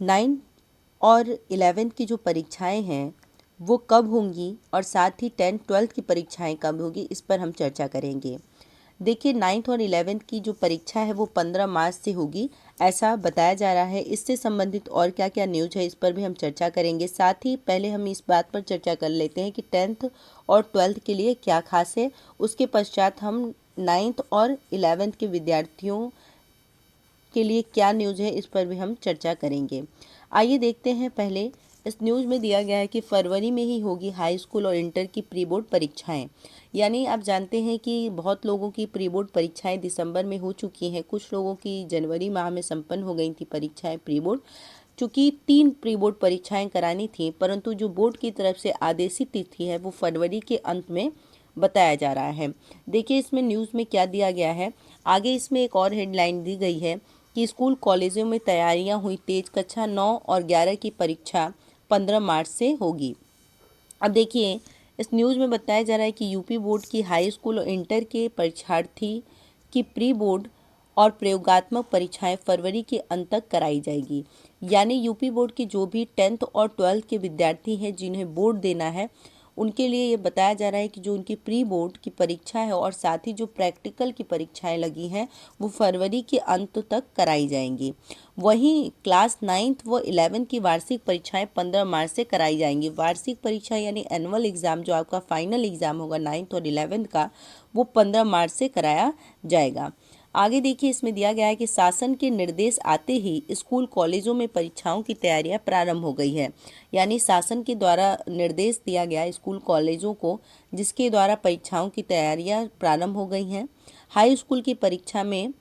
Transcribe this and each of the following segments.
9 और 11 की जो परीक्षाएं हैं वो कब होंगी और साथ ही 10-12 की परीक्षाएं कब होगी, इस पर हम चर्चा करेंगे। देखिए 9th और 11th की जो परीक्षा है वो 15 मार्च से होगी, ऐसा बताया जा रहा है। इससे संबंधित और क्या क्या न्यूज़ है इस पर भी हम चर्चा करेंगे। साथ ही पहले हम इस बात पर चर्चा कर लेते हैं कि 10th और 12th के लिए क्या खास है, उसके पश्चात हम 9th और 11th के विद्यार्थियों के लिए क्या न्यूज़ है इस पर भी हम चर्चा करेंगे। आइए देखते हैं। पहले इस न्यूज़ में दिया गया है कि फरवरी में ही होगी हाई स्कूल और इंटर की प्री बोर्ड परीक्षाएं। यानी आप जानते हैं कि बहुत लोगों की प्री बोर्ड परीक्षाएं दिसंबर में हो चुकी हैं, कुछ लोगों की जनवरी माह में संपन्न हो गई थी परीक्षाएं प्री बोर्ड। चूँकि 3 प्री बोर्ड परीक्षाएं करानी थी, परंतु जो बोर्ड की तरफ से आदेशित तिथि है वो फरवरी के अंत में बताया जा रहा है। देखिए इसमें न्यूज़ में क्या दिया गया है। आगे इसमें एक और हेडलाइन दी गई है कि स्कूल कॉलेजों में तैयारियां हुई तेज, कक्षा 9 और 11 की परीक्षा 15 मार्च से होगी। अब देखिए इस न्यूज़ में बताया जा रहा है कि यूपी बोर्ड की हाई स्कूल और इंटर के परीक्षार्थी की प्री बोर्ड और प्रयोगात्मक परीक्षाएं फरवरी के अंत तक कराई जाएगी। यानी यूपी बोर्ड की जो भी 10th और 12th के विद्यार्थी हैं जिन्हें बोर्ड देना है, उनके लिए ये बताया जा रहा है कि जो उनकी प्री बोर्ड की परीक्षा है और साथ ही जो प्रैक्टिकल की परीक्षाएं लगी हैं वो फरवरी के अंत तक कराई जाएंगी। वहीं क्लास 9th व 11 की वार्षिक परीक्षाएं 15 मार्च से कराई जाएंगी। वार्षिक परीक्षा यानी एनुअल एग्ज़ाम, जो आपका फाइनल एग्ज़ाम होगा 9th और 11 का, वो 15 मार्च से कराया जाएगा। आगे देखिए इसमें दिया गया है कि शासन के निर्देश आते ही स्कूल कॉलेजों में परीक्षाओं की तैयारियां प्रारंभ हो गई है। यानी शासन के द्वारा निर्देश दिया गया स्कूल कॉलेजों को, जिसके द्वारा परीक्षाओं की तैयारियां प्रारंभ हो गई हैं। हाई स्कूल की परीक्षा में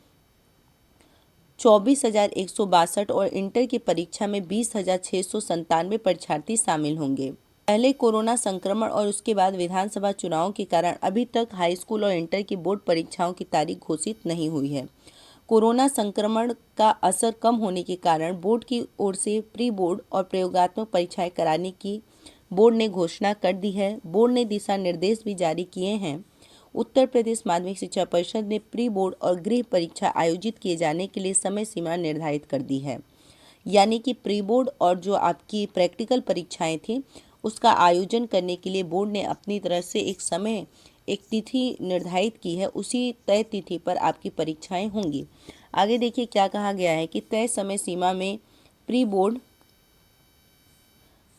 24,162 और इंटर की परीक्षा में 20,697 परीक्षार्थी शामिल होंगे। पहले कोरोना संक्रमण और उसके बाद विधानसभा चुनाव के कारण अभी तक हाई स्कूल और इंटर की बोर्ड परीक्षाओं की तारीख घोषित नहीं हुई है। कोरोना संक्रमण का असर कम होने के कारण बोर्ड की ओर से प्री बोर्ड और प्रयोगात्मक परीक्षाएं कराने की बोर्ड ने घोषणा कर दी है। बोर्ड ने दिशा निर्देश भी जारी किए हैं। उत्तर प्रदेश माध्यमिक शिक्षा परिषद ने प्री बोर्ड और गृह परीक्षा आयोजित किए जाने के लिए समय सीमा निर्धारित कर दी है। यानी कि प्री बोर्ड और जो आपकी प्रैक्टिकल परीक्षाएं थी उसका आयोजन करने के लिए बोर्ड ने अपनी तरफ से एक तिथि निर्धारित की है। उसी तय तिथि पर आपकी परीक्षाएं होंगी। आगे देखिए क्या कहा गया है कि तय समय सीमा में प्री बोर्ड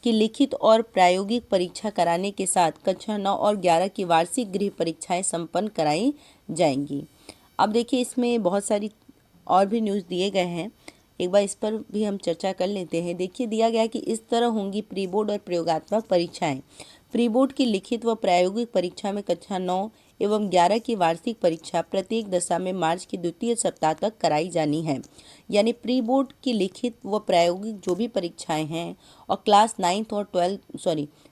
की लिखित और प्रायोगिक परीक्षा कराने के साथ कक्षा 9 और 11 की वार्षिक गृह परीक्षाएं संपन्न कराई जाएंगी। अब देखिए इसमें बहुत सारी और भी न्यूज़ दिए गए हैं, एक बार इस पर भी हम चर्चा कर लेते हैं। देखिए दिया गया है कि इस तरह होंगी प्री बोर्ड और प्रयोगात्मक परीक्षाएं। प्री बोर्ड की लिखित व प्रायोगिक परीक्षा में कक्षा 9 एवं 11 की वार्षिक परीक्षा प्रत्येक दशा में मार्च के द्वितीय सप्ताह तक कराई जानी है। यानी प्री बोर्ड की लिखित व प्रायोगिक जो भी परीक्षाएं हैं और क्लास 9th और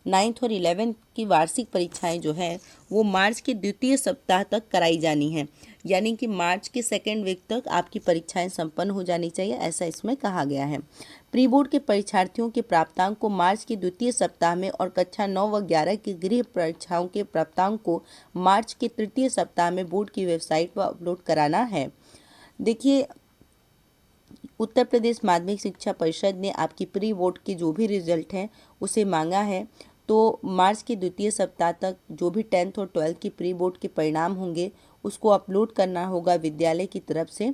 11 की वार्षिक परीक्षाएं जो है वो मार्च के द्वितीय सप्ताह तक कराई जानी है। यानी कि मार्च के सेकेंड वीक तक आपकी परीक्षाएं संपन्न हो जानी चाहिए, ऐसा इसमें कहा गया है। प्री बोर्ड के परीक्षार्थियों के प्राप्तांक को मार्च के द्वितीय सप्ताह में और कक्षा 9 व 11 की गृह परीक्षाओं के प्राप्तांक को मार्च के तृतीय सप्ताह में बोर्ड की वेबसाइट पर अपलोड कराना है। देखिए उत्तर प्रदेश माध्यमिक शिक्षा परिषद ने आपकी प्री बोर्ड के जो भी रिजल्ट हैं उसे मांगा है। तो मार्च के द्वितीय सप्ताह तक जो भी 10th और 12th की प्री बोर्ड के परिणाम होंगे उसको अपलोड करना होगा विद्यालय की तरफ से।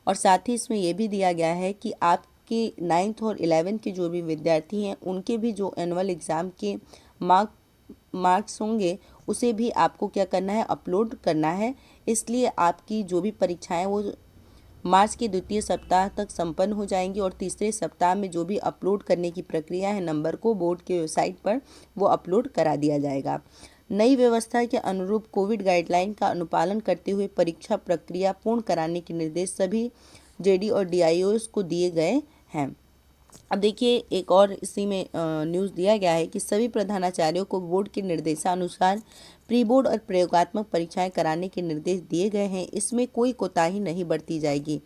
और साथ ही इसमें यह भी दिया गया है कि आपके 9th और 11th के जो भी विद्यार्थी हैं उनके भी जो एनुअल एग्ज़ाम के मार्क्स होंगे उसे भी आपको क्या करना है, अपलोड करना है। इसलिए आपकी जो भी परीक्षाएं वो मार्च के द्वितीय सप्ताह तक संपन्न हो जाएंगी और तीसरे सप्ताह में जो भी अपलोड करने की प्रक्रिया है नंबर को बोर्ड के वेबसाइट पर वो अपलोड करा दिया जाएगा। नई व्यवस्था के अनुरूप कोविड गाइडलाइन का अनुपालन करते हुए परीक्षा प्रक्रिया पूर्ण कराने के निर्देश सभी जेडी और डीआईओएस को दिए गए हैं। अब देखिए एक और इसी में न्यूज़ दिया गया है कि सभी प्रधानाचार्यों को बोर्ड के निर्देशानुसार प्री बोर्ड और प्रयोगात्मक परीक्षाएं कराने के निर्देश दिए गए हैं। इसमें कोई कोताही नहीं बरती जाएगी।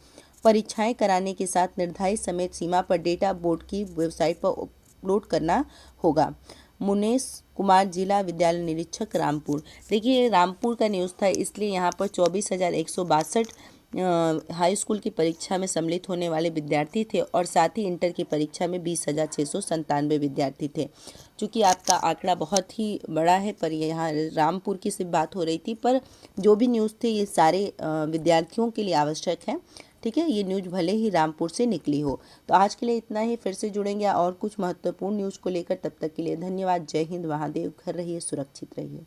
परीक्षाएं कराने के साथ निर्धारित समय सीमा पर डेटा बोर्ड की वेबसाइट पर अपलोड करना होगा। मुनेश कुमार, जिला विद्यालय निरीक्षक, रामपुर। देखिए रामपुर का न्यूज़ था इसलिए यहाँ पर 24,162 हाई स्कूल की परीक्षा में सम्मिलित होने वाले विद्यार्थी थे और साथ ही इंटर की परीक्षा में 20,697 विद्यार्थी थे। चूँकि आपका आंकड़ा बहुत ही बड़ा है, पर यहाँ रामपुर की सिर्फ बात हो रही थी, पर जो भी न्यूज़ थे ये सारे विद्यार्थियों के लिए आवश्यक है। ठीक है, ये न्यूज़ भले ही रामपुर से निकली हो। तो आज के लिए इतना ही, फिर से जुड़ेंगे और कुछ महत्वपूर्ण न्यूज़ को लेकर। तब तक के लिए धन्यवाद। जय हिंद, महादेव, घर रहिए सुरक्षित रहिए।